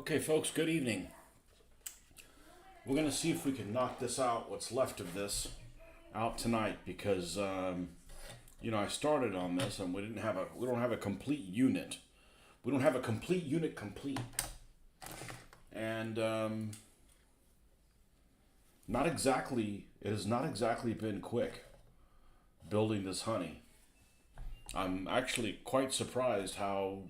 Okay, folks, good evening. We're going to see if we can knock this out, what's left of this, out tonight because, I started on this and we don't have a complete unit. We don't have a complete unit complete. And, it has not exactly been quick building this honey. I'm actually quite surprised how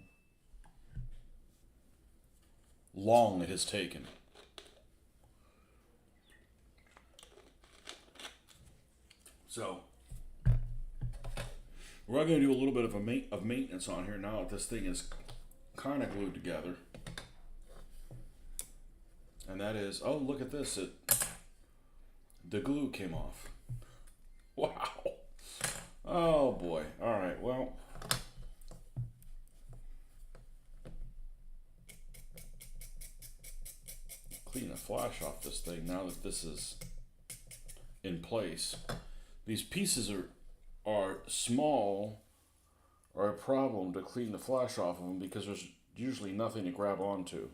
long it has taken. So, we're going to do a little bit of maintenance on here now that this thing is kind of glued together. And that is, oh, look at this. The glue came off. Wow. Oh, boy. All right, well. Clean the flash off this thing now that this is in place. These pieces are small, are a problem to clean the flash off of them because there's usually nothing to grab onto.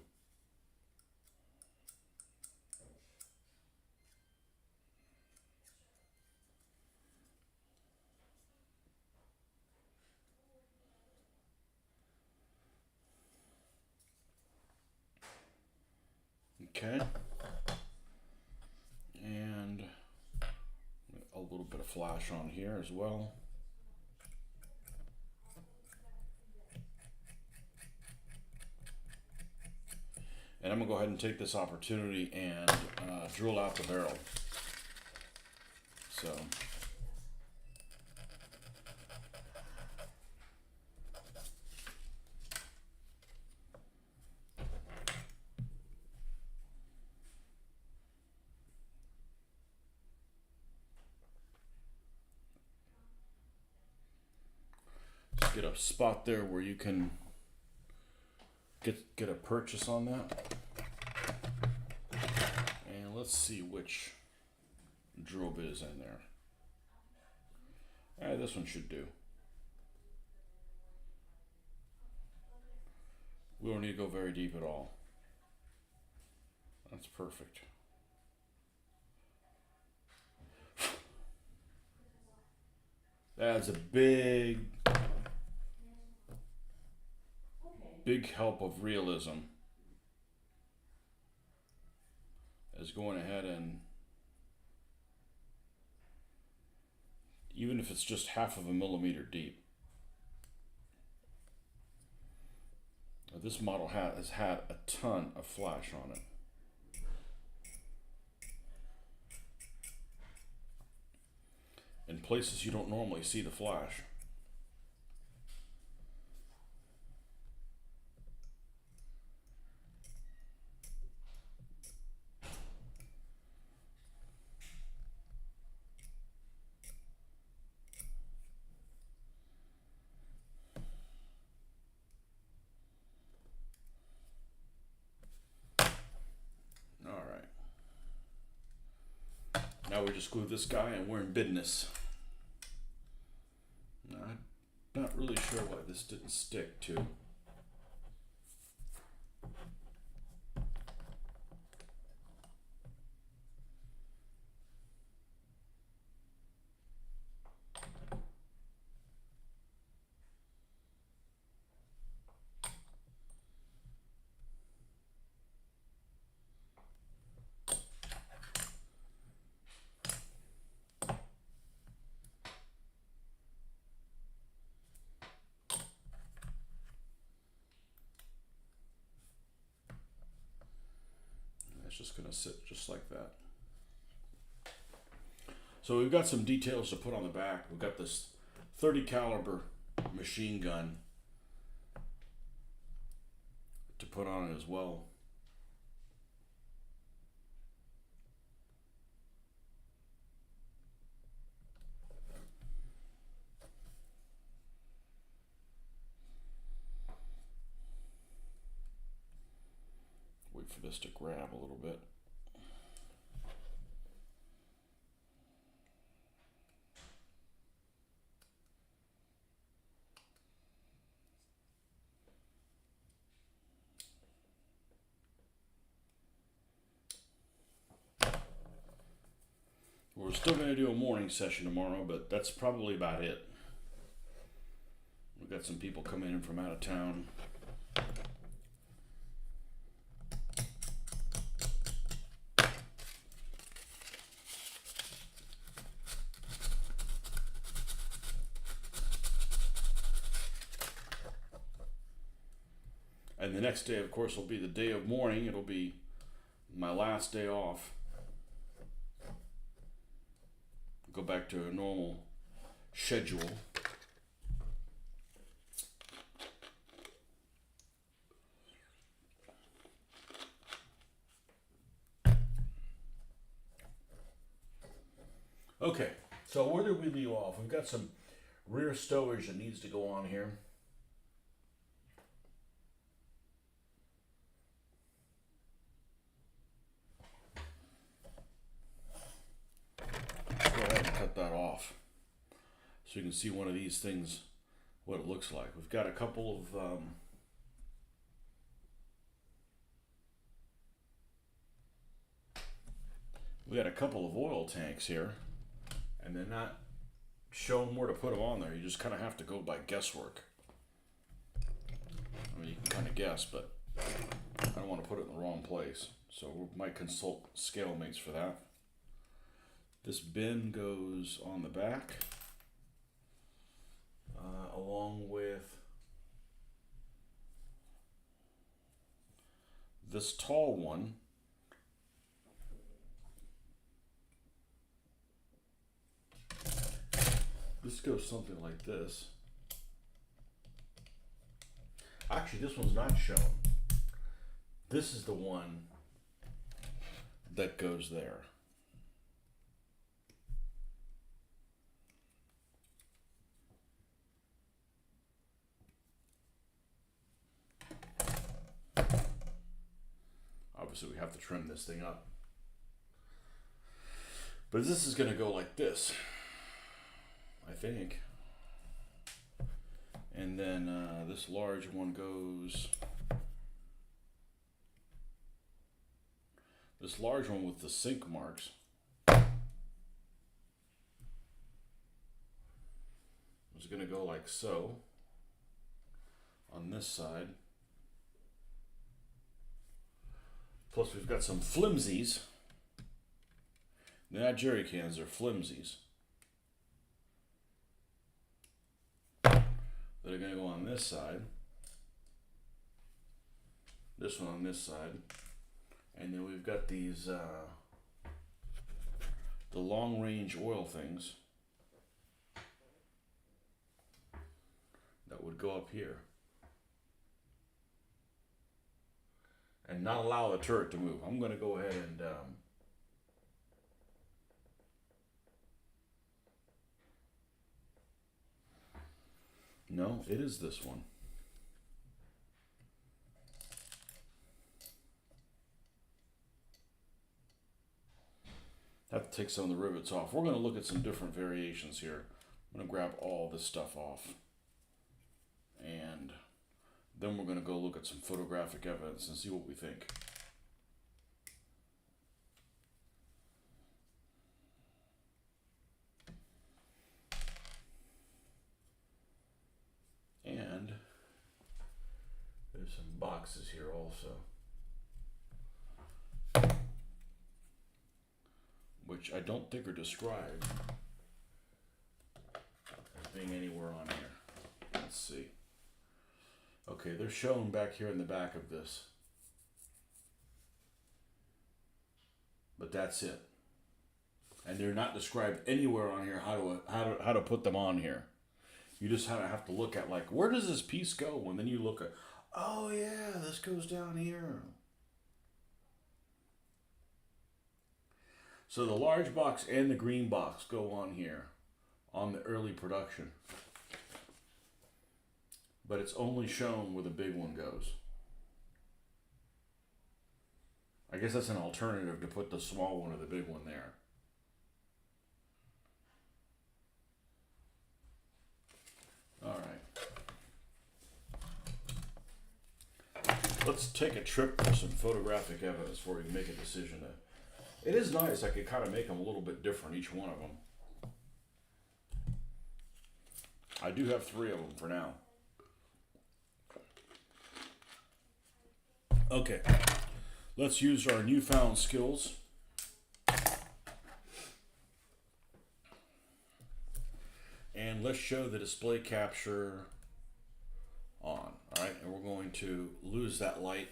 Okay. And a little bit of flash on here as well. And I'm going to go ahead and take this opportunity and drill out the barrel. So, just get a spot there where you can get a purchase on that. And let's see which drill bit is in there. This one should do. We don't need to go very deep at all. That's perfect. That's a big help of realism. Is going ahead and, even if it's just half of a millimeter deep. This model has had a ton of flash on it. In places you don't normally see the flash. Now we just glue this guy and we're in business. Now, I'm not really sure why this didn't stick too. Just going to sit just like that. So we've got some details to put on the back. We've got this 30 caliber machine gun to put on it as well. Wait for this to grab a little bit. still going to do a morning session tomorrow, but that's probably about it. We've got some people coming in from out of town. And the next day, of course, will be the day of mourning. It'll be my last day off. Go back to a normal schedule. Okay, so where did we leave off? We've got some rear stowage that needs to go on here. Go ahead and cut that off so you can see one of these things, what it looks like. We've got a couple of oil tanks here, and they're not showing where to put them on there. You just kind of have to go by guesswork. I mean, you can kind of guess, but I don't want to put it in the wrong place. So we might consult scale mates for that. This bin goes on the back, along with this tall one. This goes something like this. Actually, this one's not shown. This is the one that goes there. Obviously, we have to trim this thing up. But this is going to go like this, I think. And then this large one goes... This large one with the sink marks is going to go like so on this side. Plus we've got some flimsies. They're not jerry cans, they're flimsies. That are going to go on this side. This one on this side. And then we've got these, the long range oil things that would go up here. And not allow the turret to move. I'm going to go ahead and no, it is this one. Have to take some of the rivets off. We're going to look at some different variations here. I'm going to grab all this stuff off. And then we're going to go look at some photographic evidence and see what we think. And there's some boxes here also, which I don't think are described as being anywhere on here. Let's see. Okay, they're shown back here in the back of this. But that's it. And they're not described anywhere on here how to put them on here. You just have to look at, like, where does this piece go? And then you look at, oh yeah, this goes down here. So the large box and the green box go on here on the early production. But it's only shown where the big one goes. I guess that's an alternative to put the small one or the big one there. All right. Let's take a trip for some photographic evidence before we make a decision It is nice. I could kind of make them a little bit different, each one of them. I do have 3 of them for now. Okay, let's use our newfound skills. And let's show the display capture on. All right, and we're going to lose that light.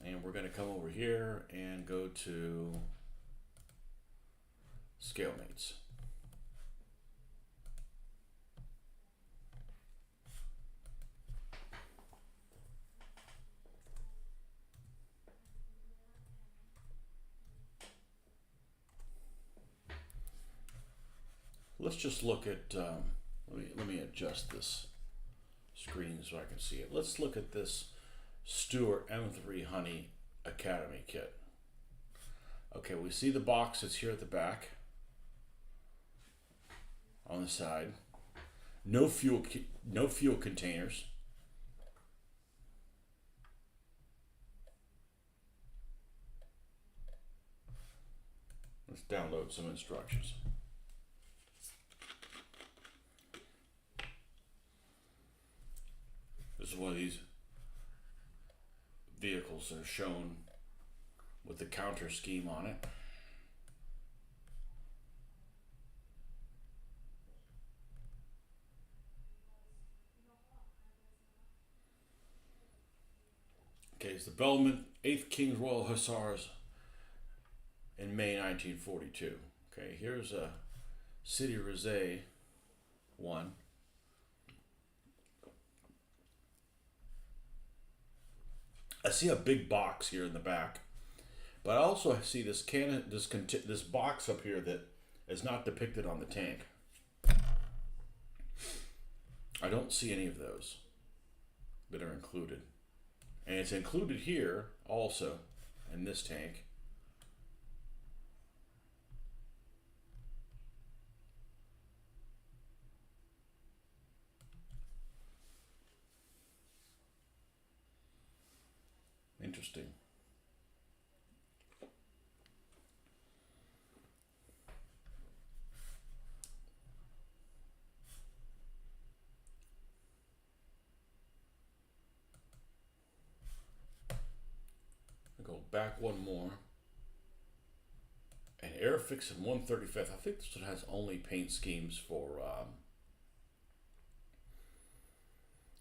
And we're going to come over here and go to scale mates. Let's just look at, let me adjust this screen so I can see it. Let's look at this Stewart M3 Honey Academy kit. Okay, we see the boxes here at the back, on the side. No fuel containers. Let's download some instructions. This is one of these vehicles that are shown with the counter scheme on it. Okay, it's the Bellman 8th King's Royal Hussars in May 1942. Okay, here's a City Rosé one. I see a big box here in the back, but I also see this this box up here that is not depicted on the tank. I don't see any of those that are included, and it's included here also in this tank. Interesting. I'll go back one more. And Airfix in 135th. I think this one has only paint schemes for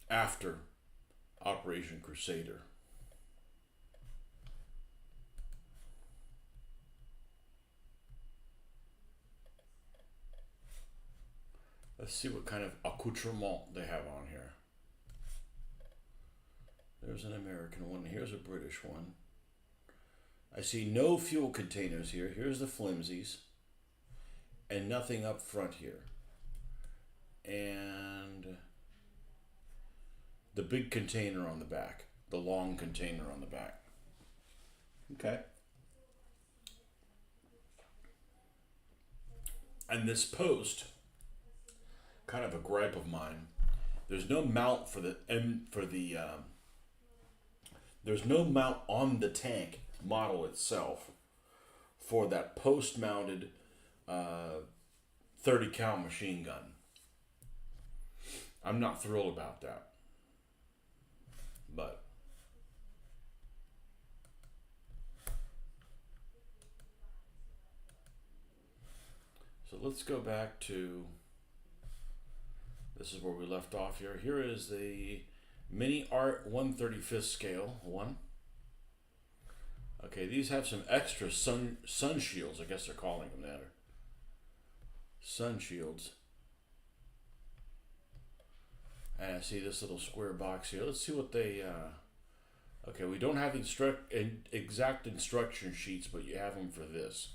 after Operation Crusader. Let's see what kind of accoutrement they have on here. There's an American one. Here's a British one. I see no fuel containers here. Here's the flimsies. And nothing up front here. And the big container on the back. The long container on the back. Okay. And this post, kind of a gripe of mine. There's no mount for the there's no mount on the tank model itself for that post-mounted 30 cal machine gun. I'm not thrilled about that, but so let's go back to. This is where we left off here. Here is the Mini Art 1/35th scale one. Okay, these have some extra sun shields. I guess they're calling them that. Or sun shields. And I see this little square box here. Let's see what they. Okay, we don't have exact instruction sheets, but you have them for this.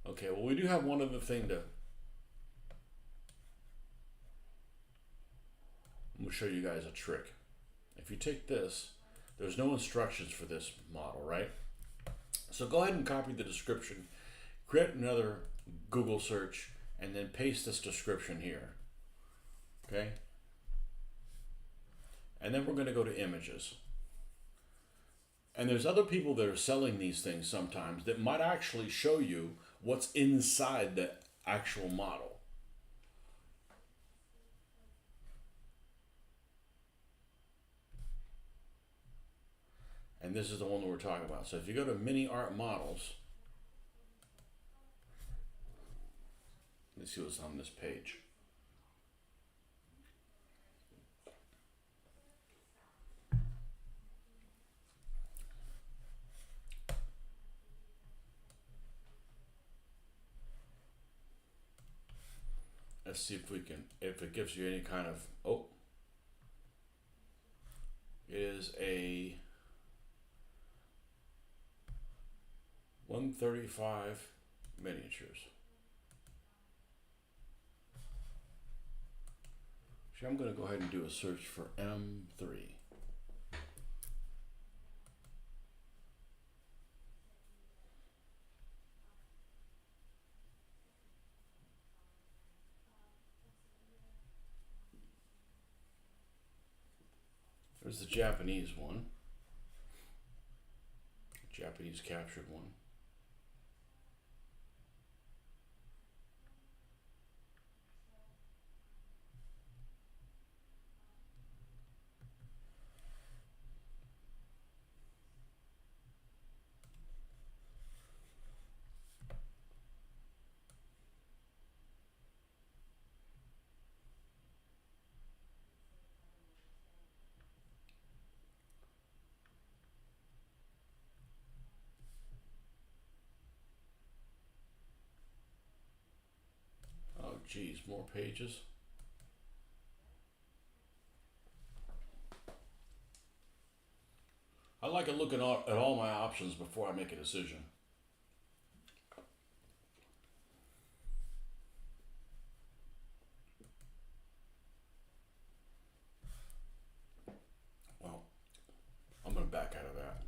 Okay, well, we do have one other thing to. I'm going to show you guys a trick. If you take this, there's no instructions for this model, right? So go ahead and copy the description, create another Google search, and then paste this description here. Okay? And then we're going to go to images. And there's other people that are selling these things sometimes that might actually show you what's inside the actual model. And this is the one that we're talking about. So if you go to mini art models, let's see what's on this page. Let's see if we can, if it gives you any kind of, oh, it is a 135 miniatures. Actually, I'm going to go ahead and do a search for M3. There's the Japanese one. Japanese captured one. Oh geez, more pages. I like to look at all my options before I make a decision. Well, I'm going to back out of that.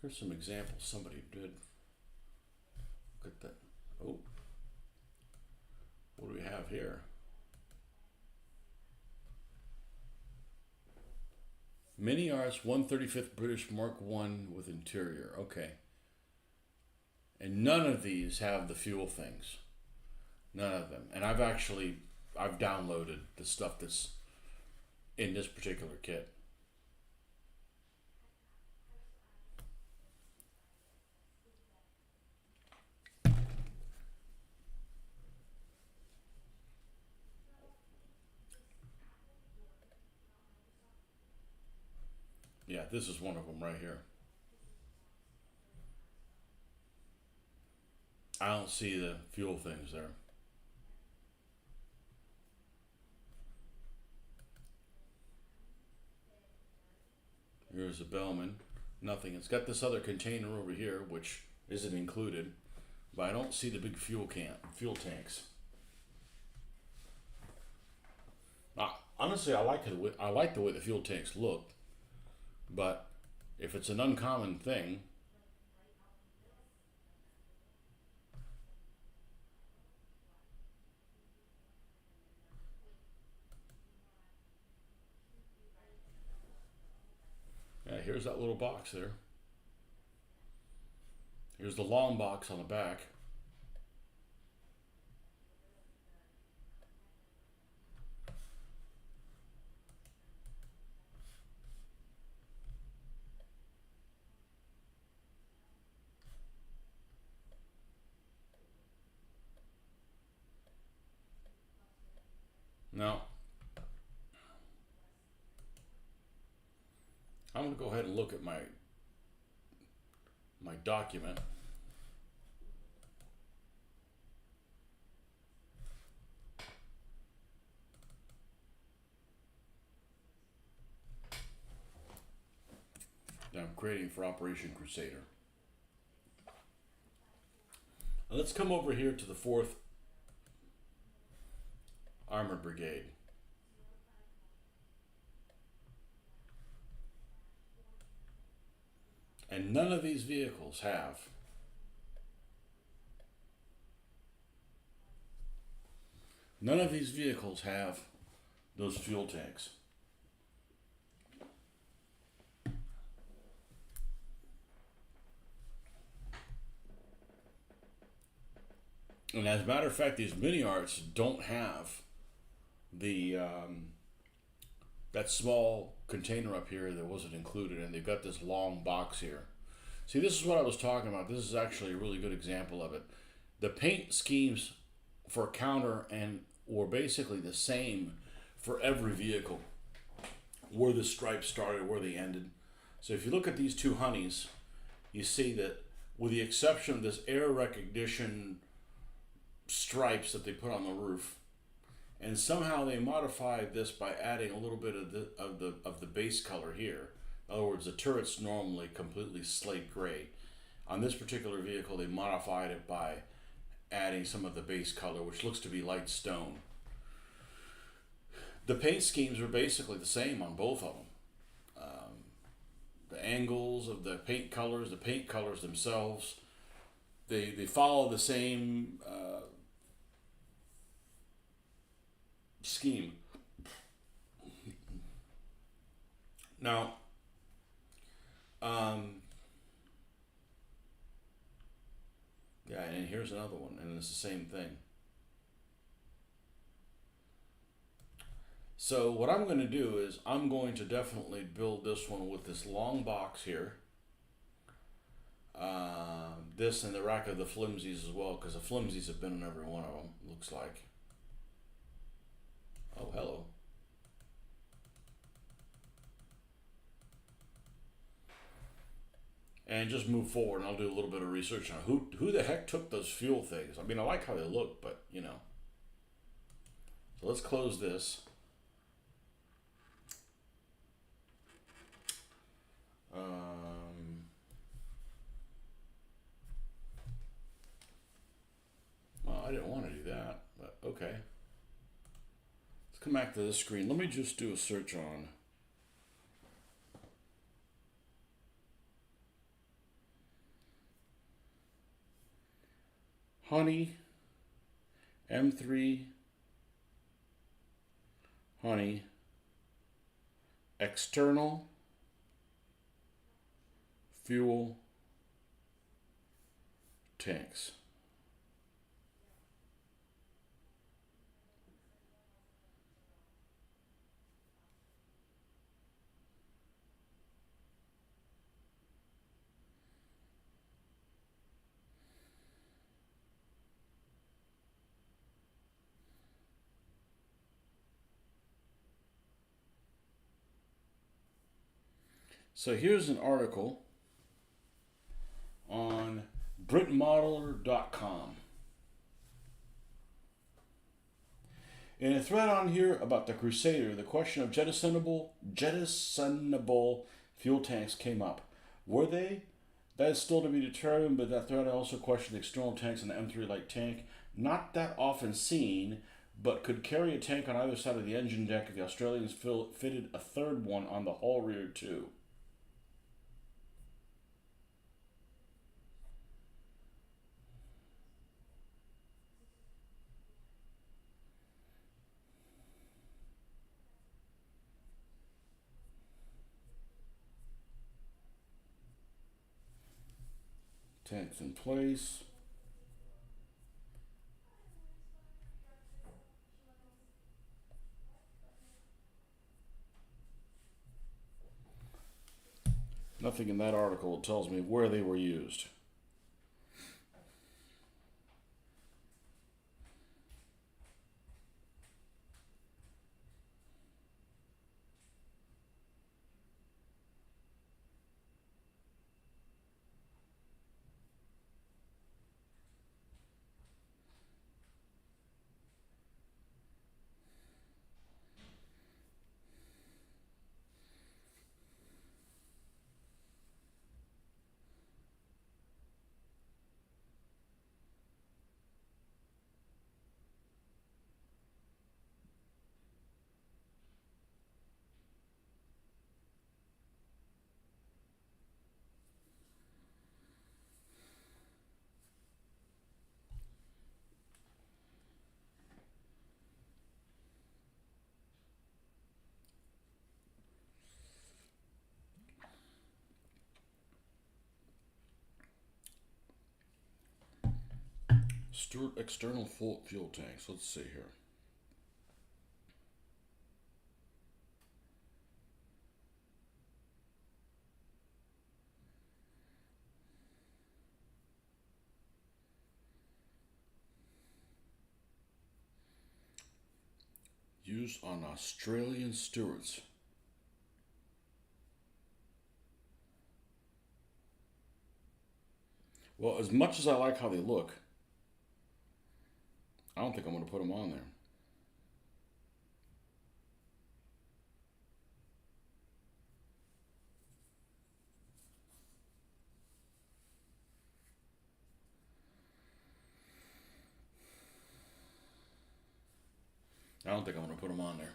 Here's some examples somebody did. Look at that. Oh, what do we have here? Mini Arts 135th British Mark I with interior. Okay. And none of these have the fuel things. None of them. And I've downloaded the stuff that's in this particular kit. Yeah, this is one of them right here. I don't see the fuel things there. Here's the Bellman. Nothing. It's got this other container over here, which isn't included, but I don't see the big fuel tanks. Honestly, I like the way the fuel tanks look, but if it's an uncommon thing, yeah, here's that little box there. Here's the long box on the back. Now, I'm going to go ahead and look at my document. That I'm creating for Operation Crusader. Now let's come over here to the 4th Armored Brigade. And none of these vehicles have None of these vehicles have those fuel tanks. And as a matter of fact, these mini arts don't have the that small container up here that wasn't included, and they've got this long box here. See, this is what I was talking about. This is actually a really good example of it. The paint schemes for counter and were basically the same for every vehicle. Where the stripes started, where they ended. So if you look at these two honeys, you see that with the exception of this air recognition stripes that they put on the roof, and somehow they modified this by adding a little bit of the base color here. In other words, the turret's normally completely slate gray. On this particular vehicle, they modified it by adding some of the base color, which looks to be light stone. The paint schemes were basically the same on both of them. The angles of the paint colors themselves, they follow the same scheme. Now, yeah, and here's another one, and it's the same thing. So what I'm going to do is I'm going to definitely build this one with this long box here. This and the rack of the flimsies as well, because the flimsies have been in every one of them, looks like. Oh, hello. And just move forward, and I'll do a little bit of research on who the heck took those fuel things. I mean, I like how they look, but you know. So let's close this. Well, I didn't want to do that, but okay. Let's come back to this screen. Let me just do a search on Honey, M3, Honey, external fuel tanks. So here's an article on BritModeler.com. In a thread on here about the Crusader, the question of jettisonable fuel tanks came up. Were they? That is still to be determined, but that thread also questioned the external tanks in the M3 light tank. Not that often seen, but could carry a tank on either side of the engine deck if the Australians fitted a third one on the hull rear too. Tanks in place. Nothing in that article tells me where they were used. External fuel tanks. Let's see here. Used on Australian stewards. Well, as much as I like how they look, I don't think I'm going to put them on there. I don't think I'm going to put them on there.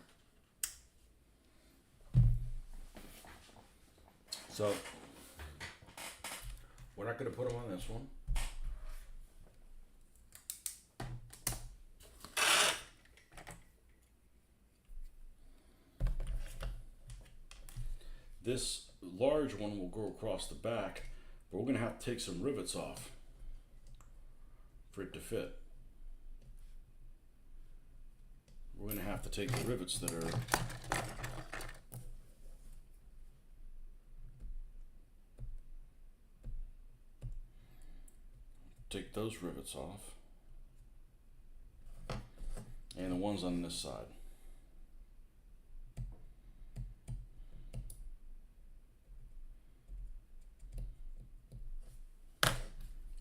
So, we're not going to put them on this one. This large one will go across the back, but we're going to have to take some rivets off for it to fit. We're going to have to take the rivets that are take those rivets off, and the ones on this side.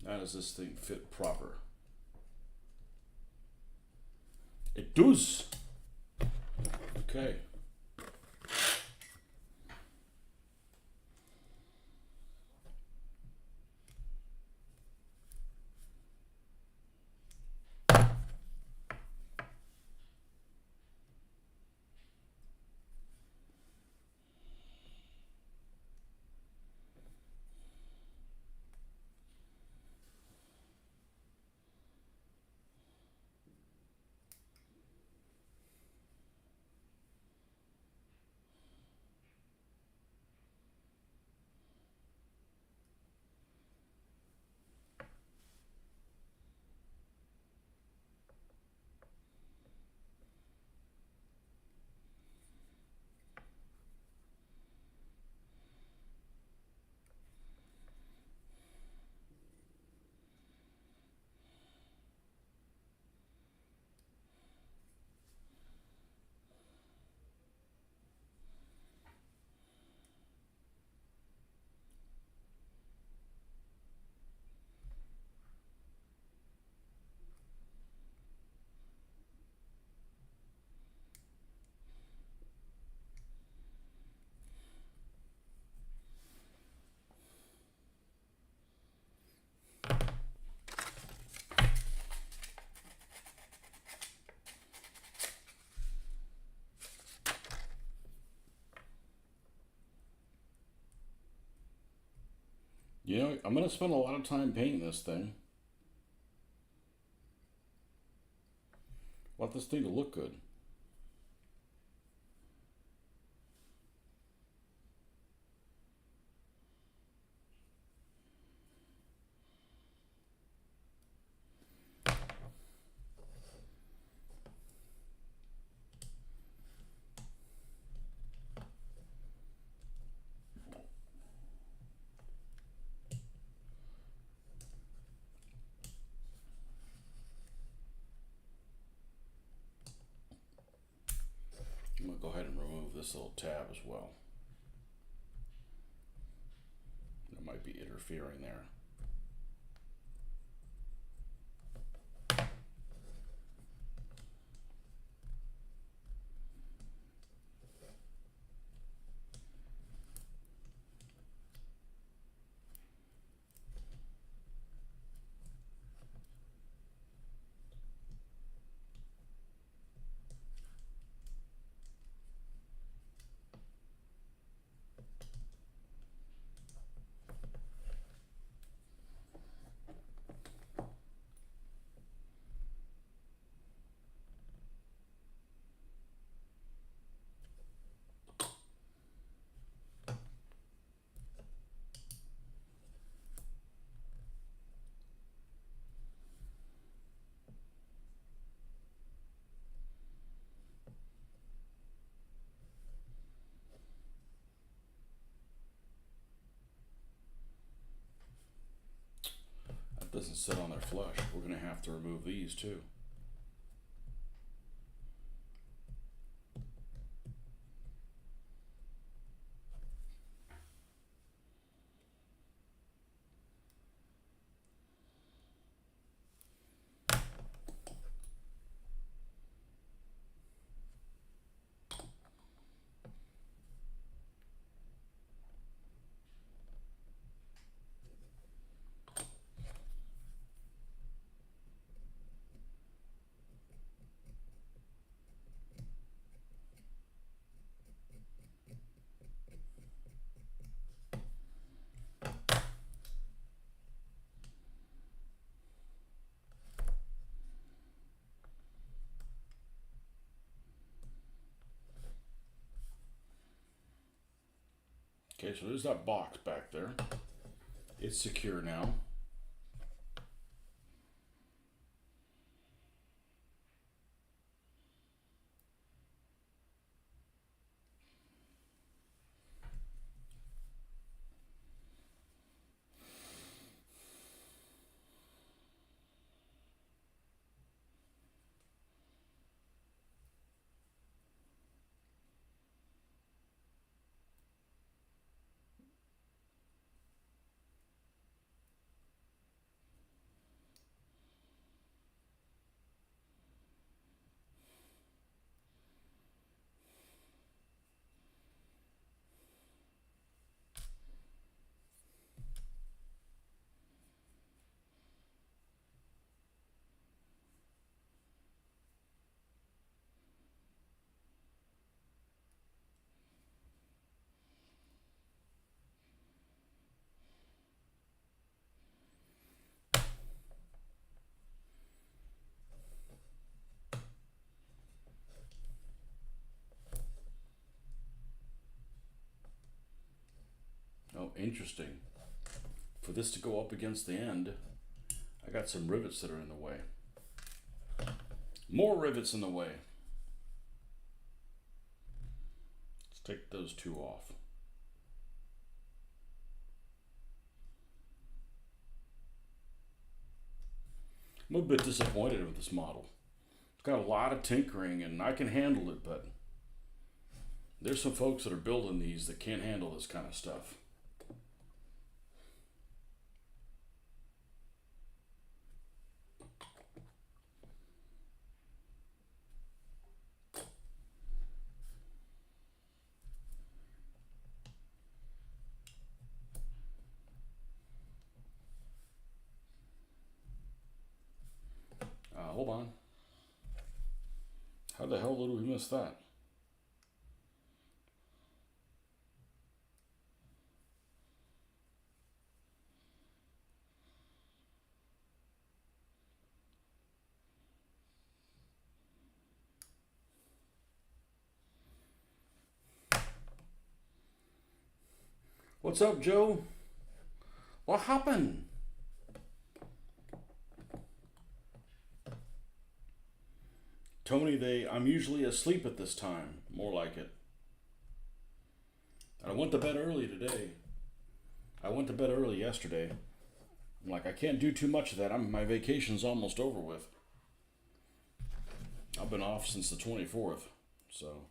How does this thing fit proper? It does. Okay. You know, I'm going to spend a lot of time painting this thing. I want this thing to look good. I'm going to go ahead and remove this little tab as well. That might be interfering there. Doesn't sit on their flush. We're going to have to remove these too. Okay, so there's that box back there. It's secure now. Oh, interesting. For this to go up against the end, I got some rivets that are in the way. More rivets in the way. Let's take those two off. I'm a bit disappointed with this model. It's got a lot of tinkering and I can handle it, but there's some folks that are building these that can't handle this kind of stuff. Hold on. How the hell did we miss that? What's up, Joe? What happened? Tony, I'm usually asleep at this time. More like it. I went to bed early today. I went to bed early yesterday. I'm like, I can't do too much of that. My vacation's almost over with. I've been off since the 24th, so.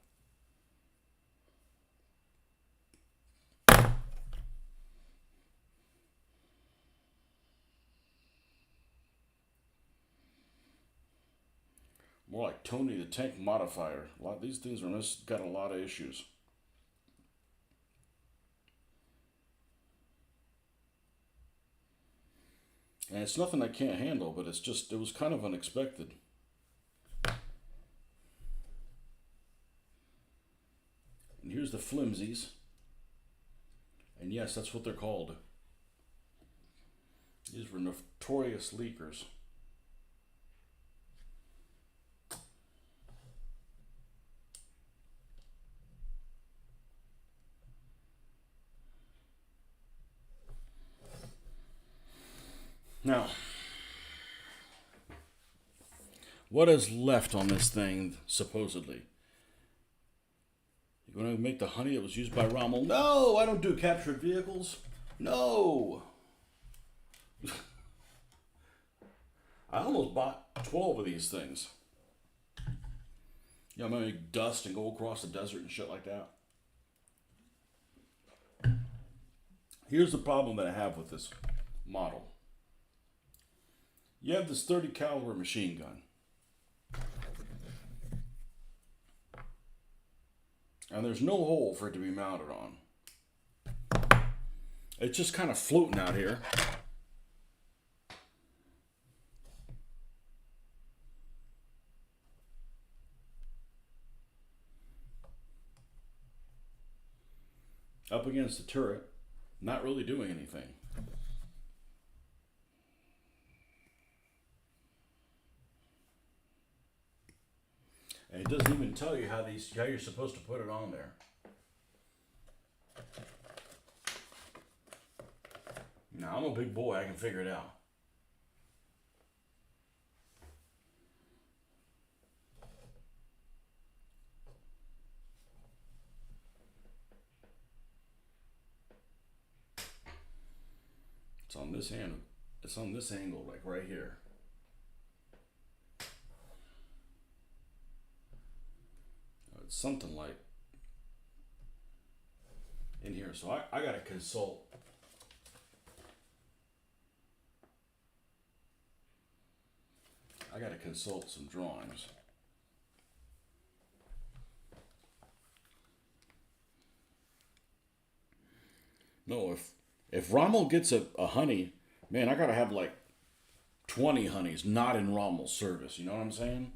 More like Tony the Tank Modifier. These things got a lot of issues. And it's nothing I can't handle, but it was kind of unexpected. And here's the flimsies. And yes, that's what they're called. These were notorious leakers. Now, what is left on this thing, supposedly? You want to make the honey that was used by Rommel? No, I don't do captured vehicles. No. I almost bought 12 of these things. You know, I'm gonna make dust and go across the desert and shit like that. Here's the problem that I have with this model. You have this 30 caliber machine gun. And there's no hole for it to be mounted on. It's just kind of floating out here. Up against the turret, not really doing anything. And it doesn't even tell you how you're supposed to put it on there. Now, I'm a big boy, I can figure it out. It's on this hand. It's on this angle, like right here. It's something like in here. So I gotta consult. I gotta consult some drawings. No, if Rommel gets a honey, man, I gotta have like 20 honeys not in Rommel's service. You know what I'm saying?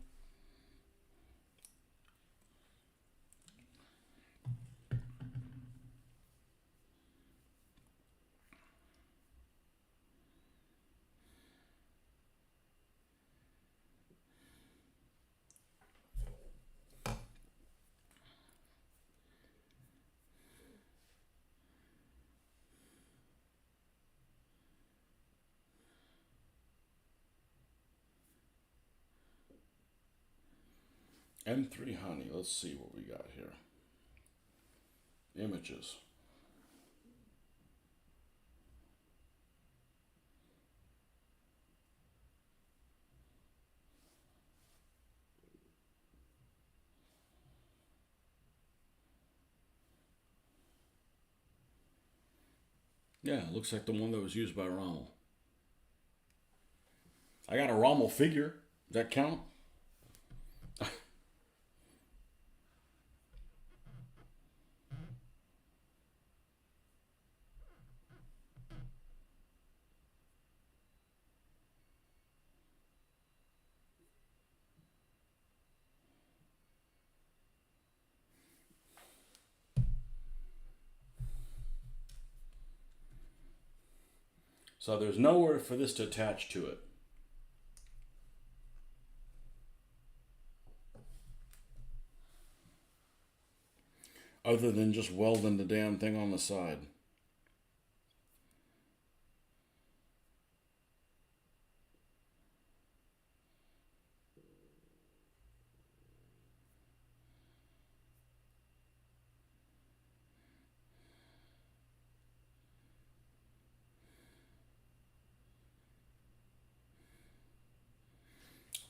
M3 honey. Let's see what we got here. Images. Yeah, it looks like the one that was used by Rommel. I got a Rommel figure. Does that count? So there's nowhere for this to attach to it. Other than just welding the damn thing on the side.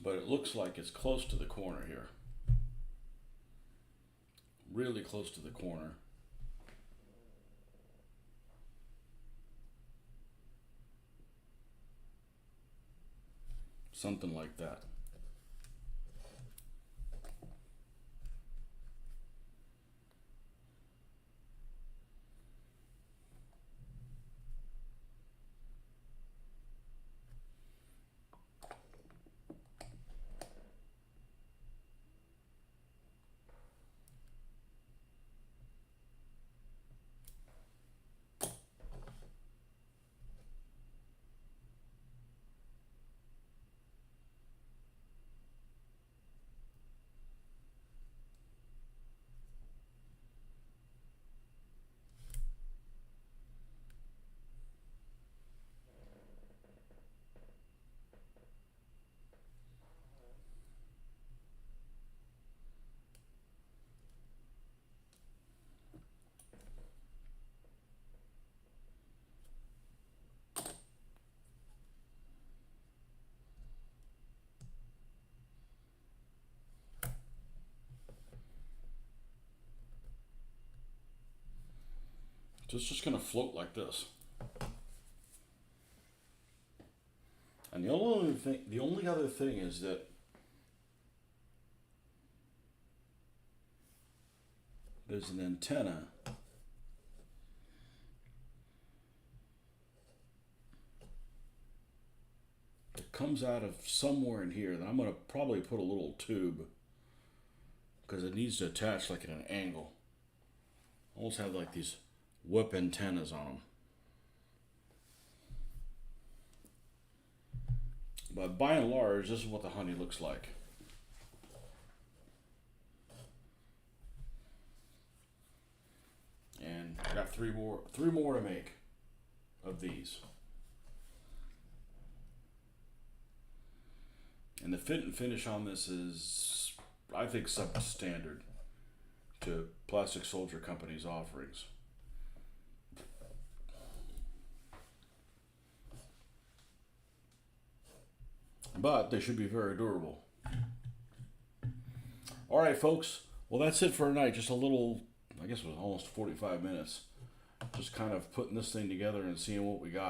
But it looks like it's close to the corner here. Really close to the corner. Something like that. So it's just going to float like this. And the only other thing is that there's an antenna that comes out of somewhere in here that I'm going to probably put a little tube, because it needs to attach like at an angle. Almost have like these whip antennas on them. But by and large, this is what the honey looks like. And I got three more to make of these. And the fit and finish on this is, I think, substandard to Plastic Soldier Company's offerings. But they should be very durable. All right, folks. Well, that's it for tonight. Just a little, I guess it was almost 45 minutes. Just kind of putting this thing together and seeing what we got.